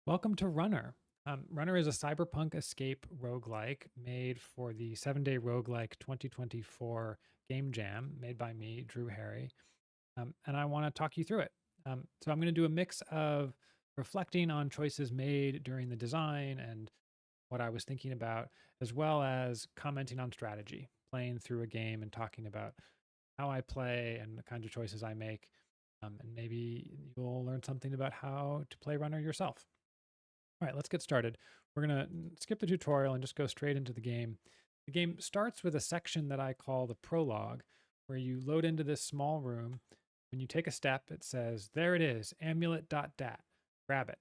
Welcome to Runner. Runner is a cyberpunk escape roguelike made for the 7-Day Roguelike 2024 Game Jam, made by me, Drew Harry. And I want to talk you through it. So I'm going to do a mix of reflecting on choices made during the design and what I was thinking about, as well as commenting on strategy, playing through a game and talking about how I play and the kinds of choices I make. And maybe you'll learn something about how to play Runner yourself. All right, let's get started. We're going to skip the tutorial and just go straight into the game. The game starts with a section that I call the prologue, where you load into this small room. When you take a step, it says, there it is, amulet.dat. Grab it.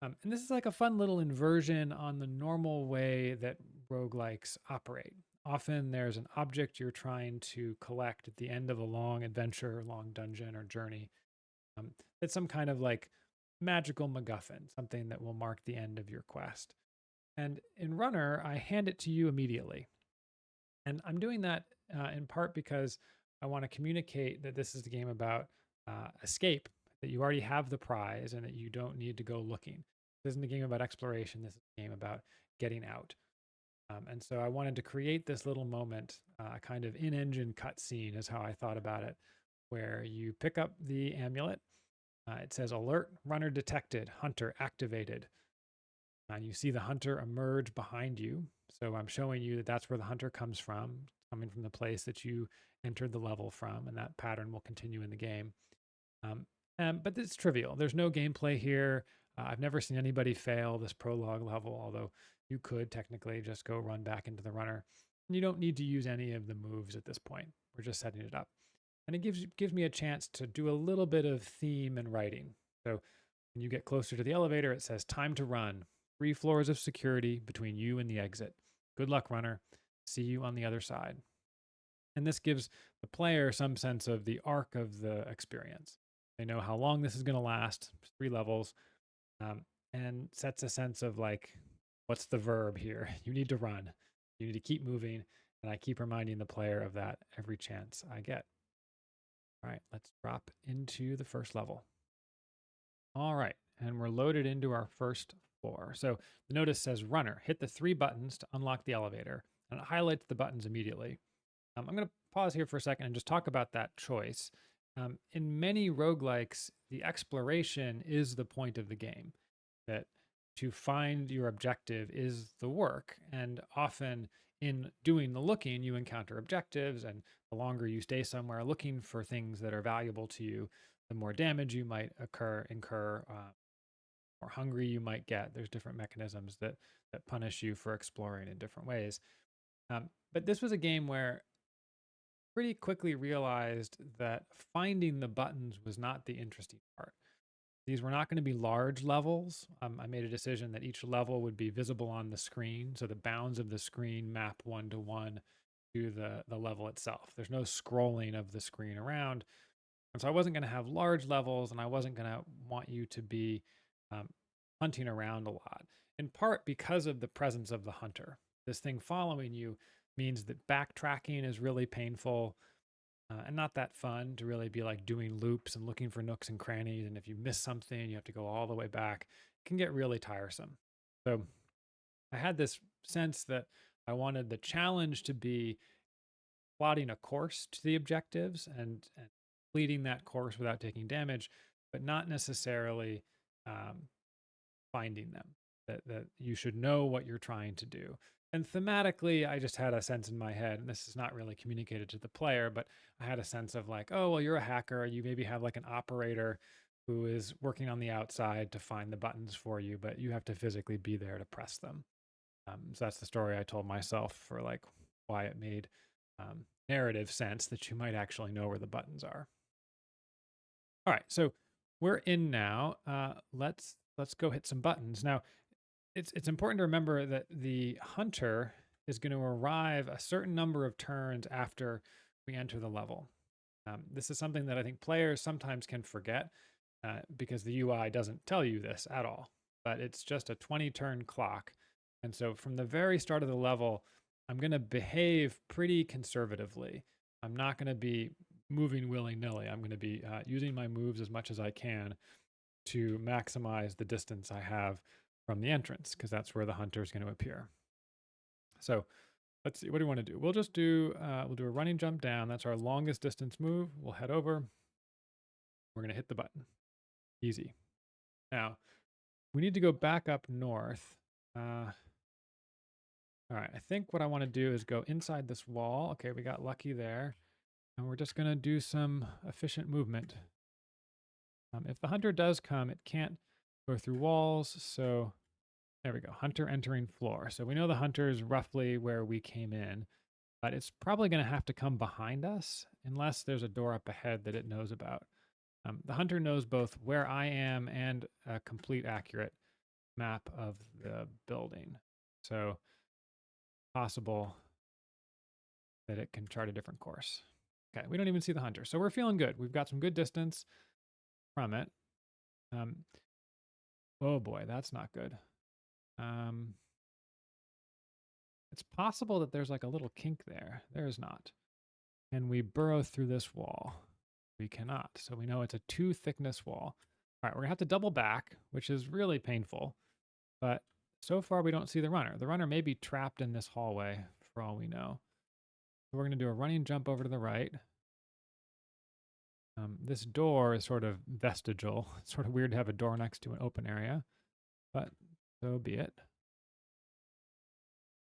And this is like a fun little inversion on the normal way that roguelikes operate. Often there's an object you're trying to collect at the end of a long adventure, long dungeon, or journey. It's some kind of like magical MacGuffin, something that will mark the end of your quest. And in Runner, I hand it to you immediately. And I'm doing that in part because I want to communicate that this is a game about escape, that you already have the prize and that you don't need to go looking. This isn't a game about exploration. This is a game about getting out. And so I wanted to create this little moment, a kind of in-engine cutscene is how I thought about it, where you pick up the amulet. It says alert, runner detected, hunter activated. And you see the hunter emerge behind you. So I'm showing you that that's where the hunter comes from, coming from the place that you entered the level from, and that pattern will continue in the game. But it's trivial. There's no gameplay here. I've never seen anybody fail this prologue level, although you could technically just go run back into the runner. And you don't need to use any of the moves at this point. We're just setting it up. And it gives me a chance to do a little bit of theme and writing. So when you get closer to the elevator, it says time to run. 3 floors of security between you and the exit. Good luck, runner. See you on the other side. And this gives the player some sense of the arc of the experience. They know how long this is going to last, 3 levels, and sets a sense of like, what's the verb here? You need to run. You need to keep moving. And I keep reminding the player of that every chance I get. All right, let's drop into the first level. All right, and we're loaded into our first floor. So the notice says runner, hit the 3 buttons to unlock the elevator, and it highlights the buttons immediately. I'm going to pause here for a second and just talk about that choice. In many roguelikes, the exploration is the point of the game, that to find your objective is the work. And often in doing the looking, you encounter objectives, and the longer you stay somewhere looking for things that are valuable to you, the more damage you might incur, more hungry you might get. There's different mechanisms that punish you for exploring in different ways. But this was a game where pretty quickly realized that finding the buttons was not the interesting part. These were not going to be large levels. I made a decision that each level would be visible on the screen. So the bounds of the screen map 1-to-1 to the level itself. There's no scrolling of the screen around. And so I wasn't going to have large levels, and I wasn't going to want you to be um, hunting around a lot, in part because of the presence of the hunter. This thing following you means that backtracking is really painful and not that fun to really be like doing loops and looking for nooks and crannies. And if you miss something, you have to go all the way back. It can get really tiresome. So I had this sense that I wanted the challenge to be plotting a course to the objectives and completing that course without taking damage, but not necessarily finding them. That you should know what you're trying to do. And thematically, I just had a sense in my head, and this is not really communicated to the player, but I had a sense of like, oh, well, you're a hacker. You maybe have like an operator who is working on the outside to find the buttons for you, but you have to physically be there to press them. So that's the story I told myself for like why it made narrative sense that you might actually know where the buttons are. All right, so we're in now. Let's go hit some buttons. Now, it's important to remember that the hunter is going to arrive a certain number of turns after we enter the level. This is something that I think players sometimes can forget because the UI doesn't tell you this at all, but it's just a 20 turn clock. And so from the very start of the level, I'm going to behave pretty conservatively. I'm not going to be moving willy nilly. I'm going to be using my moves as much as I can. to maximize the distance I have from the entrance, because that's where the hunter is going to appear. So let's see, what do we want to do? We'll just do, we'll do a running jump down. That's our longest distance move. We'll head over. We're going to hit the button. Easy. Now, we need to go back up north. All right, I think what I want to do is go inside this wall. Okay, we got lucky there. And we're just going to do some efficient movement. If the hunter does come, it can't go through walls. So there we go, hunter entering floor. So we know the hunter is roughly where we came in, but it's probably going to have to come behind us unless there's a door up ahead that it knows about. The hunter knows both where I am and a complete accurate map of the building. So possible that it can chart a different course. Okay, we don't even see the hunter. So we're feeling good. We've got some good distance from it. Oh boy, that's not good. It's possible that there's like a little kink there. There is not. Can we burrow through this wall? We cannot. So we know it's a 2 thickness wall. All right, we're gonna have to double back, which is really painful. But so far we don't see the runner. The runner may be trapped in this hallway for all we know. So we're gonna do a running jump over to the right. This door is sort of vestigial. It's sort of weird to have a door next to an open area, but so be it.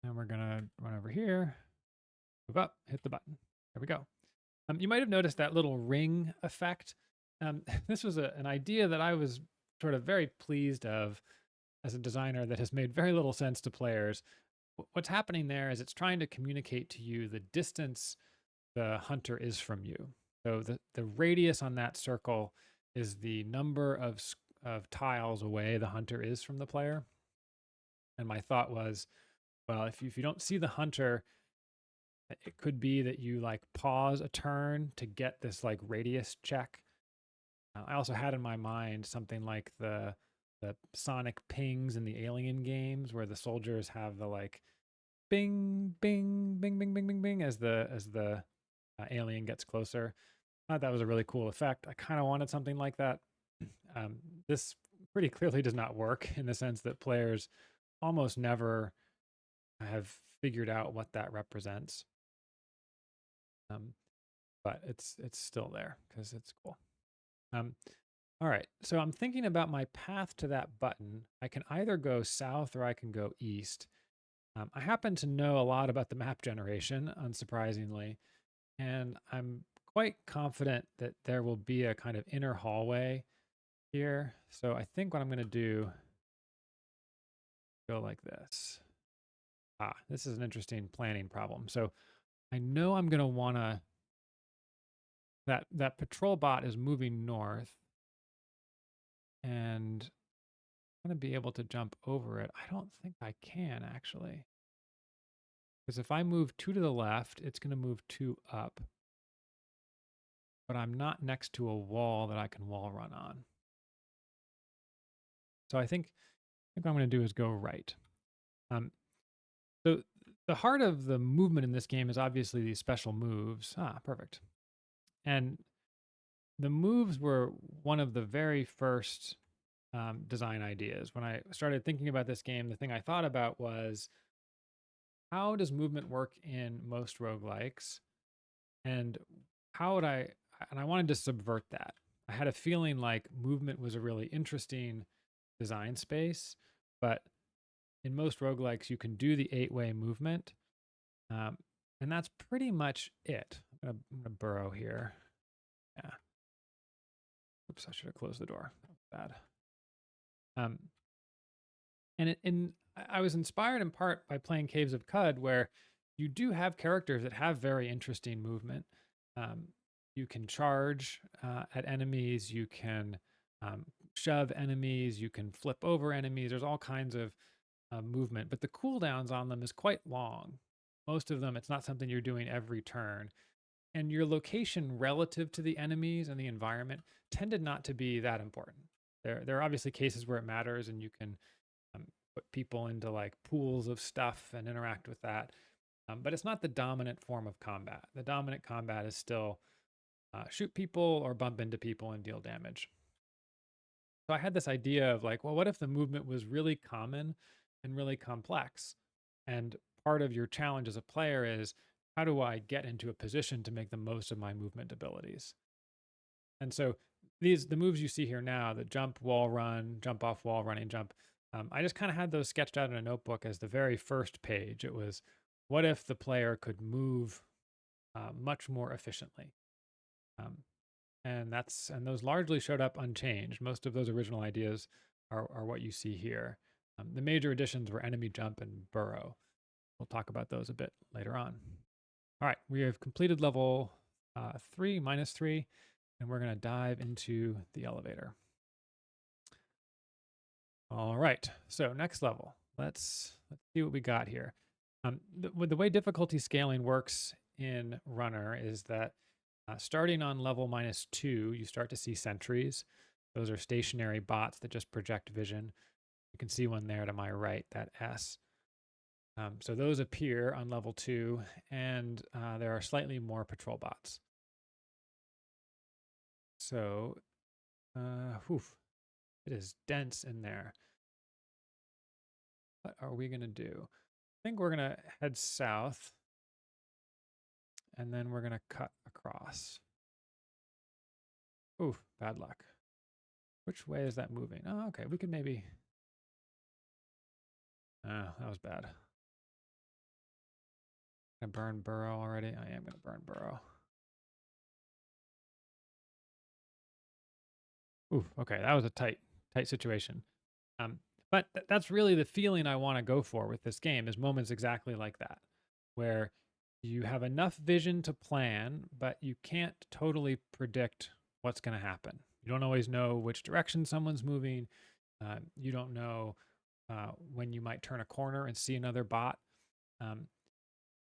And we're gonna run over here, move up, hit the button. There we go. You might have noticed that little ring effect. This was an idea that I was sort of very pleased of as a designer that has made very little sense to players. What's happening there is it's trying to communicate to you the distance the hunter is from you. So the radius on that circle is the number of tiles away the hunter is from the player. And my thought was, well, if you don't see the hunter, it could be that you like pause a turn to get this like radius check. I also had in my mind something like the sonic pings in the Alien games where the soldiers have the like bing bing bing bing bing bing bing as the alien gets closer. I thought that was a really cool effect. I kind of wanted something like that. This pretty clearly does not work in the sense that players almost never have figured out what that represents. But it's still there because it's cool. All right, so I'm thinking about my path to that button. I can either go south or I can go east. I happen to know a lot about the map generation, unsurprisingly, and I'm quite confident that there will be a kind of inner hallway here. So I think what I'm going to do, go like this. This is an interesting planning problem. So I know I'm going to want to, that patrol bot is moving north, and I'm going to be able to jump over it. I don't think I can actually. Because if I move 2 to the left, it's going to move 2 up. But I'm not next to a wall that I can wall run on. So I think what I'm going to do is go right. So the heart of the movement in this game is obviously these special moves. Perfect. And the moves were one of the very first design ideas. When I started thinking about this game, the thing I thought about was, how does movement work in most roguelikes? And how would I wanted to subvert that. I had a feeling like movement was a really interesting design space, but in most roguelikes, you can do the 8-way movement. And that's pretty much it. I'm gonna burrow here. Yeah. Oops, I should have closed the door. That was bad. And I was inspired in part by playing Caves of Cud, where you do have characters that have very interesting movement. You can charge at enemies, you can shove enemies, you can flip over enemies. There's all kinds of movement, but the cooldowns on them is quite long. Most of them, it's not something you're doing every turn. And your location relative to the enemies and the environment tended not to be that important. There are obviously cases where it matters, and you can put people into like pools of stuff and interact with that. But it's not the dominant form of combat. The dominant combat is still shoot people or bump into people and deal damage. So I had this idea of like, well, what if the movement was really common and really complex? And part of your challenge as a player is, how do I get into a position to make the most of my movement abilities? And so the moves you see here now, the jump, wall run, jump off wall, running jump, I just kind of had those sketched out in a notebook as the very first page. It was, what if the player could move much more efficiently? Um, and those largely showed up unchanged. Most of those original ideas are what you see here. The major additions were enemy jump and burrow. We'll talk about those a bit later on. All right, we have completed level 3, -3, and we're going to dive into the elevator. All right, so next level. Let's see what we got here. The way difficulty scaling works in Runner is that starting on level -2, you start to see sentries. Those are stationary bots that just project vision. You can see one there to my right, that S. So those appear on level 2, and there are slightly more patrol bots. So, it is dense in there. What are we going to do? I think we're going to head south, and then we're going to cut across. Oof, bad luck. Which way is that moving? Oh, okay, we could maybe... that was bad. Gonna burn burrow already? I am gonna burn burrow. Oof, okay, that was a tight situation. But that's really the feeling I want to go for with this game, is moments exactly like that, where you have enough vision to plan, but you can't totally predict what's going to happen. You don't always know which direction someone's moving. You don't know when you might turn a corner and see another bot.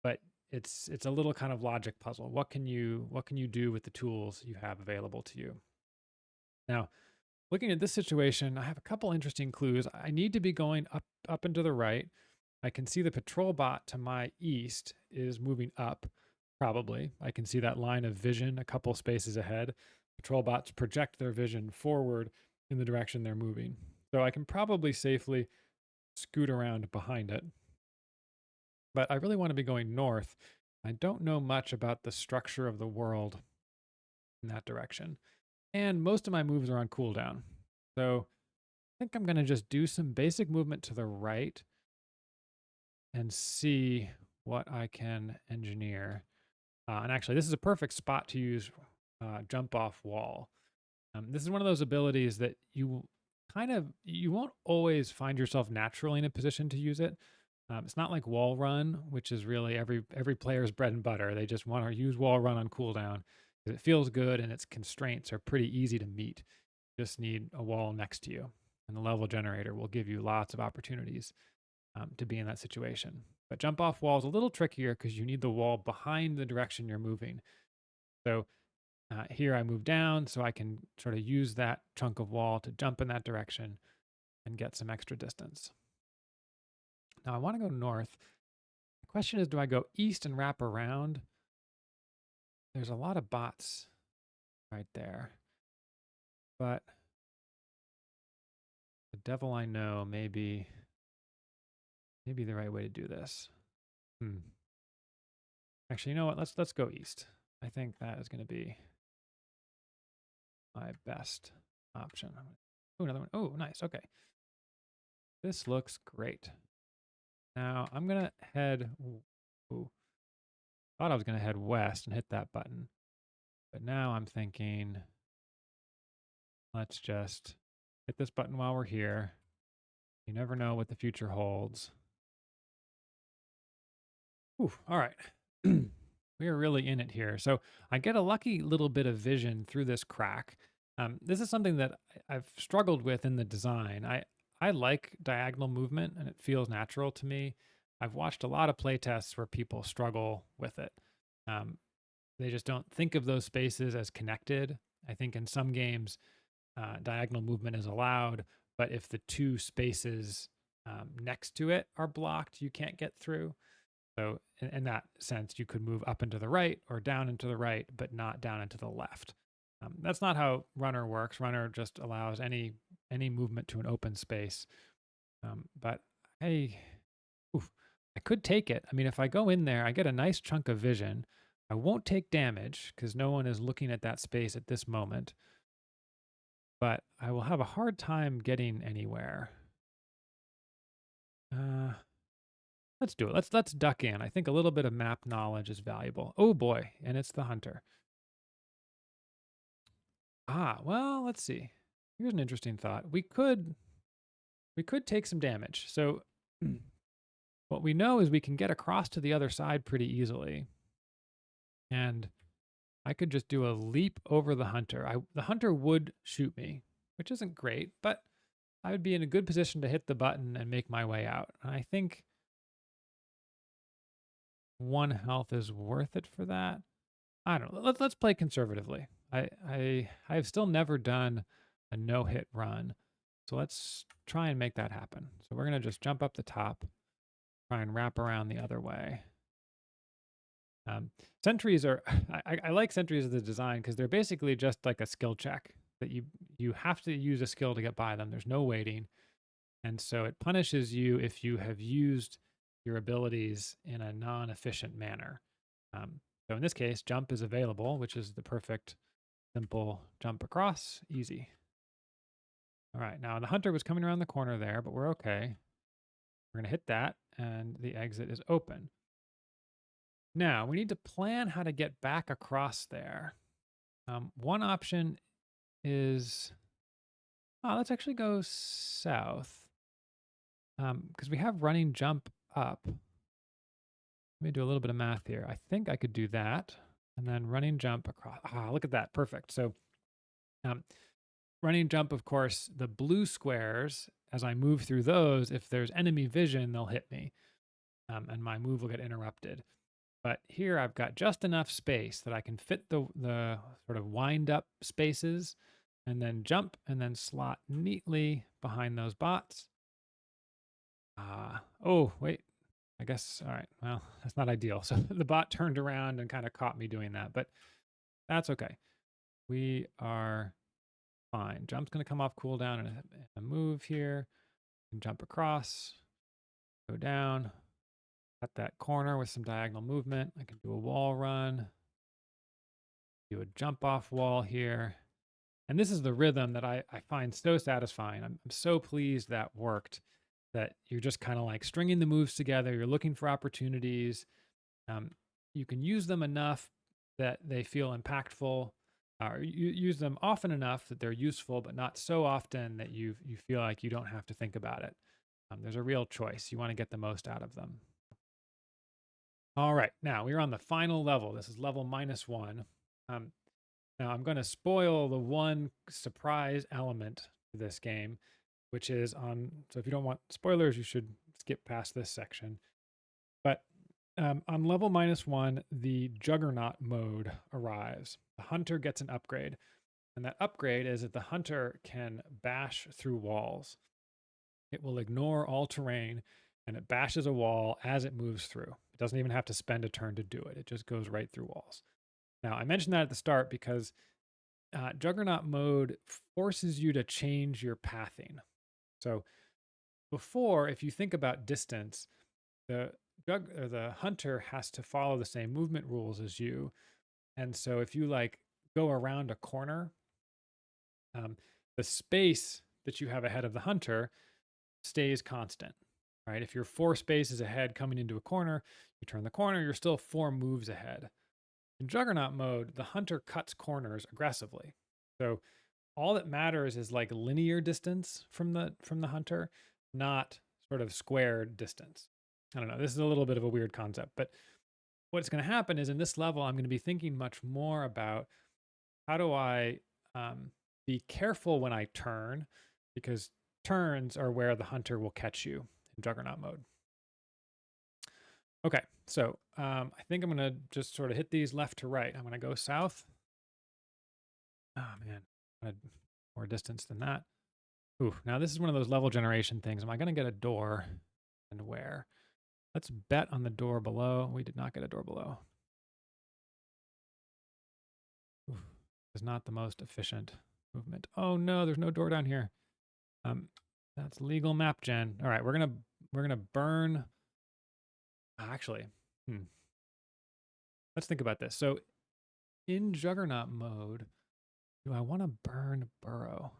But it's a little kind of logic puzzle. What can you do with the tools you have available to you? Now, looking at this situation, I have a couple interesting clues. I need to be going up and to the right. I can see the patrol bot to my east is moving up, probably. I can see that line of vision a couple spaces ahead. Patrol bots project their vision forward in the direction they're moving. So I can probably safely scoot around behind it. But I really want to be going north. I don't know much about the structure of the world in that direction. And most of my moves are on cooldown. So I think I'm going to just do some basic movement to the right and see what I can engineer. And actually, this is a perfect spot to use jump off wall. This is one of those abilities that you won't always find yourself naturally in a position to use it. It's not like wall run, which is really every player's bread and butter. They just want to use wall run on cooldown because it feels good and its constraints are pretty easy to meet. You just need a wall next to you, and the level generator will give you lots of opportunities to be in that situation. But jump off wall is a little trickier because you need the wall behind the direction you're moving. So here I move down so I can sort of use that chunk of wall to jump in that direction and get some extra distance. Now I want to go north. The question is, do I go east and wrap around? There's a lot of bots right there. But the devil I know may be the right way to do this. Actually, you know what? Let's go east. I think that is going to be my best option. Oh, another one. Oh, nice. Okay. This looks great. Now I'm going to head... Ooh. Thought I was going to head west and hit that button. But now I'm thinking, let's just hit this button while we're here. You never know what the future holds. Ooh, all right. We are really in it here. So I get a lucky little bit of vision through this crack. This is something that I've struggled with in the design. I like diagonal movement and it feels natural to me. I've watched a lot of playtests where people struggle with it. They just don't think of those spaces as connected. I think in some games, diagonal movement is allowed, but if the two spaces next to it are blocked, you can't get through. So in that sense, you could move up and to the right or down and to the right, but not down and to the left. That's not how Runner works. Runner just allows any any movement to an open space. But I, oof, I could take it. I mean, if I go in there, I get a nice chunk of vision. I won't take damage because no one is looking at that space at this moment, but I will have a hard time getting anywhere. Let's do it. Let's duck in. I think a little bit of map knowledge is valuable. Oh boy, and it's the hunter. Well, let's see. Here's an interesting thought. We could take some damage. So what we know is we can get across to the other side pretty easily. And I could just do a leap over the hunter. The hunter would shoot me, which isn't great, but I would be in a good position to hit the button and make my way out. And I think 1 health is worth it for that. I don't know. Let's play conservatively. I've still never done a no-hit run. So let's try and make that happen. So we're going to just jump up the top, try and wrap around the other way. Sentries are, I like sentries as a design because they're basically just like a skill check that you have to use a skill to get by them. There's no waiting. And so it punishes you if you have used your abilities in a non-efficient manner. So in this case, jump is available, which is the perfect, simple jump across, easy. All right, now the hunter was coming around the corner there, but we're okay. We're going to hit that, and the exit is open. Now, we need to plan how to get back across there. One option is, let's actually go south, because we have running jump up. Let me do a little bit of math here. I think I could do that, and then running jump across. Look at that, perfect. So running jump, of course, the blue squares, as I move through those, if there's enemy vision, they'll hit me, and my move will get interrupted. But here I've got just enough space that I can fit the sort of wind up spaces and then jump and then slot neatly behind those bots. Oh, wait. I guess, all right. Well, that's not ideal. So the bot turned around and kind of caught me doing that, but that's okay. We are fine. Jump's going to come off cooldown and a move here. And jump across, go down, cut that corner with some diagonal movement. I can do a wall run, do a jump off wall here. And this is the rhythm that I find so satisfying. I'm so pleased that worked, that you're just kind of like stringing the moves together. You're looking for opportunities. You can use them enough that they feel impactful. You use them often enough that they're useful, but not so often that you feel like you don't have to think about it. There's a real choice. You want to get the most out of them. All right, now we're on the final level. This is level -1. Now I'm going to spoil the one surprise element to this game, which is so if you don't want spoilers, you should skip past this section. But on level -1, the Juggernaut mode arrives. The hunter gets an upgrade. And that upgrade is that the hunter can bash through walls. It will ignore all terrain, and it bashes a wall as it moves through. It doesn't even have to spend a turn to do it. It just goes right through walls. Now, I mentioned that at the start because Juggernaut mode forces you to change your pathing. So before, if you think about distance, the hunter has to follow the same movement rules as you. And so if you like go around a corner, the space that you have ahead of the hunter stays constant, right? If you're 4 spaces ahead coming into a corner, you turn the corner, you're still 4 moves ahead. In Juggernaut mode, the hunter cuts corners aggressively. So all that matters is like linear distance from the hunter, not sort of squared distance. I don't know. This is a little bit of a weird concept, but what's going to happen is in this level, I'm going to be thinking much more about how do I be careful when I turn, because turns are where the hunter will catch you in Juggernaut mode. Okay, so I think I'm going to just sort of hit these left to right. I'm going to go south. Oh, man. More distance than that. Ooh, now this is one of those level generation things. Am I going to get a door, and where? Let's bet on the door below. We did not get a door below. Ooh, is not the most efficient movement. Oh no, there's no door down here. That's legal map gen. All right, we're gonna burn. Actually, let's think about this. So in Juggernaut mode, do I want to burn burrow?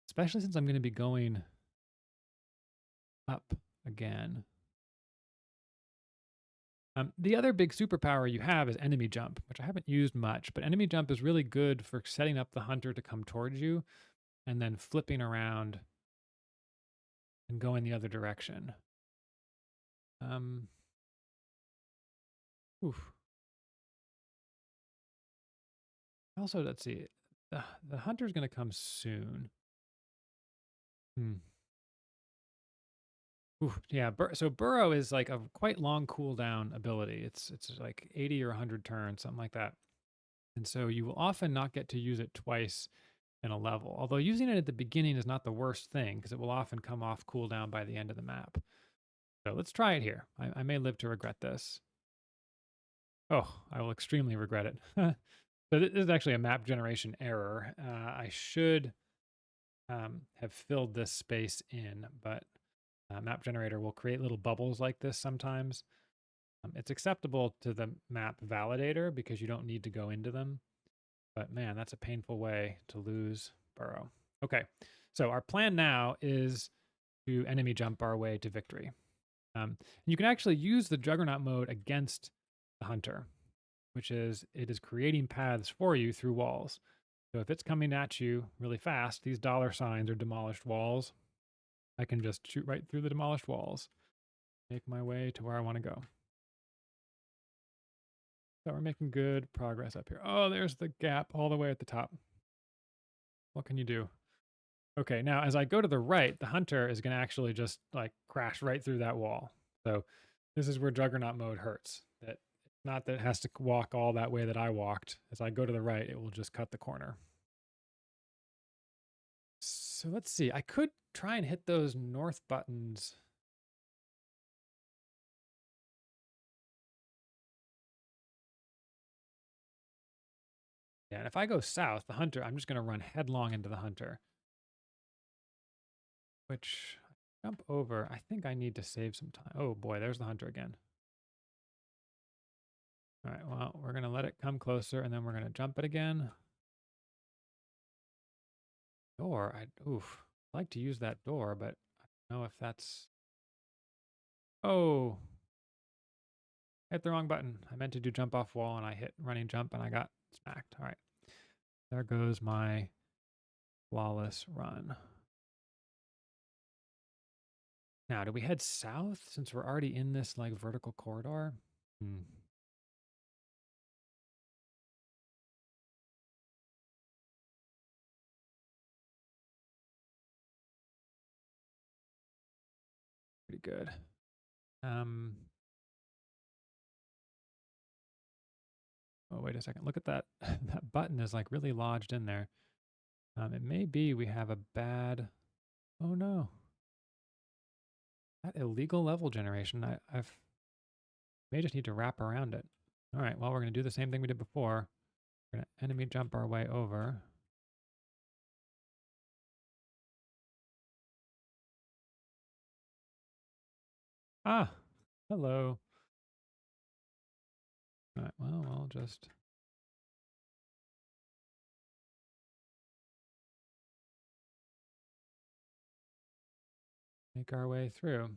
Especially since I'm going to be going up again. The other big superpower you have is enemy jump, which I haven't used much, but enemy jump is really good for setting up the hunter to come towards you and then flipping around and going the other direction. Oof. Also, let's see. The hunter's going to come soon. Oof, yeah, so burrow is like a quite long cooldown ability. It's like 80 or 100 turns, something like that. And so you will often not get to use it twice in a level. Although using it at the beginning is not the worst thing because it will often come off cooldown by the end of the map. So let's try it here. I may live to regret this. Oh, I will extremely regret it. So this is actually a map generation error. I should have filled this space in, but map generator will create little bubbles like this sometimes. It's acceptable to the map validator because you don't need to go into them. But man, that's a painful way to lose burrow. Okay, so our plan now is to enemy jump our way to victory. You can actually use the Juggernaut mode against the hunter, which is it is creating paths for you through walls. So if it's coming at you really fast, these dollar signs are demolished walls. I can just shoot right through the demolished walls, make my way to where I want to go. So we're making good progress up here. Oh, there's the gap all the way at the top. What can you do? Okay, now as I go to the right, the hunter is going to actually just like crash right through that wall. So this is where Juggernaut mode hurts. That not that it has to walk all that way that I walked. As I go to the right, it will just cut the corner. So let's see. I could try and hit those north buttons. Yeah, and if I go south, the hunter, I'm just going to run headlong into the hunter. Which, jump over. I think I need to save some time. Oh boy, there's the hunter again. All right, well, we're going to let it come closer, and then we're going to jump it again. Door, I'd like to use that door, but I don't know if that's... Oh, hit the wrong button. I meant to do jump off wall, and I hit running jump, and I got smacked. All right, there goes my flawless run. Now, do we head south since we're already in this like vertical corridor? Pretty good. Oh, wait a second. Look at that. That button is like really lodged in there. It may be we have a bad... Oh no. That illegal level generation. I've may just need to wrap around it. All right, well, we're going to do the same thing we did before. We're going to enemy jump our way over. Ah, hello. All right, well, I'll just... make our way through.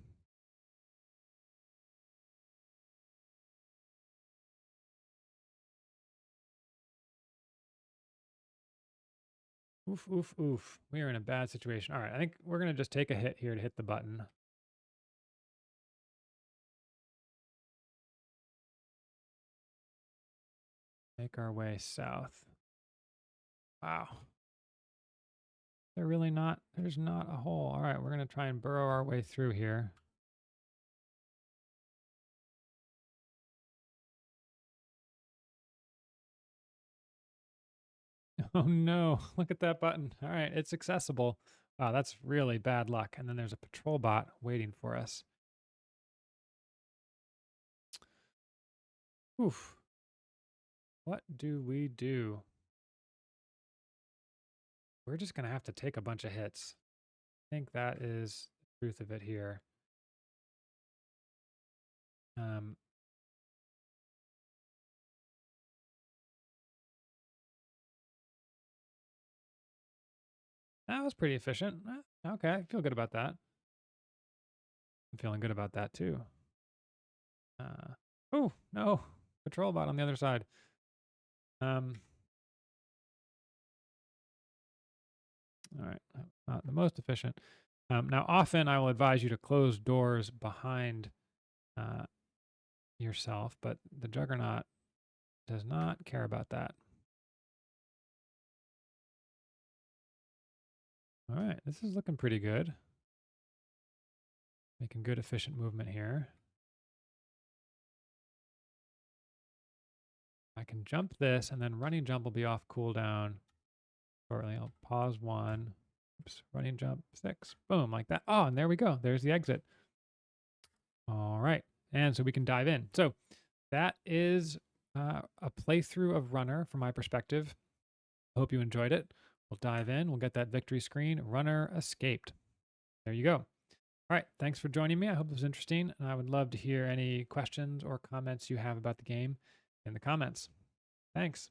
Oof, oof, oof. We are in a bad situation. All right, I think we're going to just take a hit here to hit the button. Make our way south. Wow. They're really not, there's not a hole. All right, we're going to try and burrow our way through here. Oh no, look at that button. All right, it's accessible. Wow, that's really bad luck. And then there's a patrol bot waiting for us. Oof. What do we do? We're just going to have to take a bunch of hits. I think that is the truth of it here. Um, that was pretty efficient. Okay, I feel good about that. I'm feeling good about that too. Oh no, patrol bot on the other side. Um, all right, not the most efficient. Now, often I will advise you to close doors behind uh, yourself, but the Juggernaut does not care about that. All right, this is looking pretty good. Making good, efficient movement here. I can jump this, and then running jump will be off cooldown shortly. I'll pause 1. Oops, running jump 6. Boom, like that. Oh, and there we go. There's the exit. All right, and so we can dive in. So that is a playthrough of Runner from my perspective. I hope you enjoyed it. We'll dive in. We'll get that victory screen. Runner escaped. There you go. All right. Thanks for joining me. I hope it was interesting. And I would love to hear any questions or comments you have about the game in the comments. Thanks.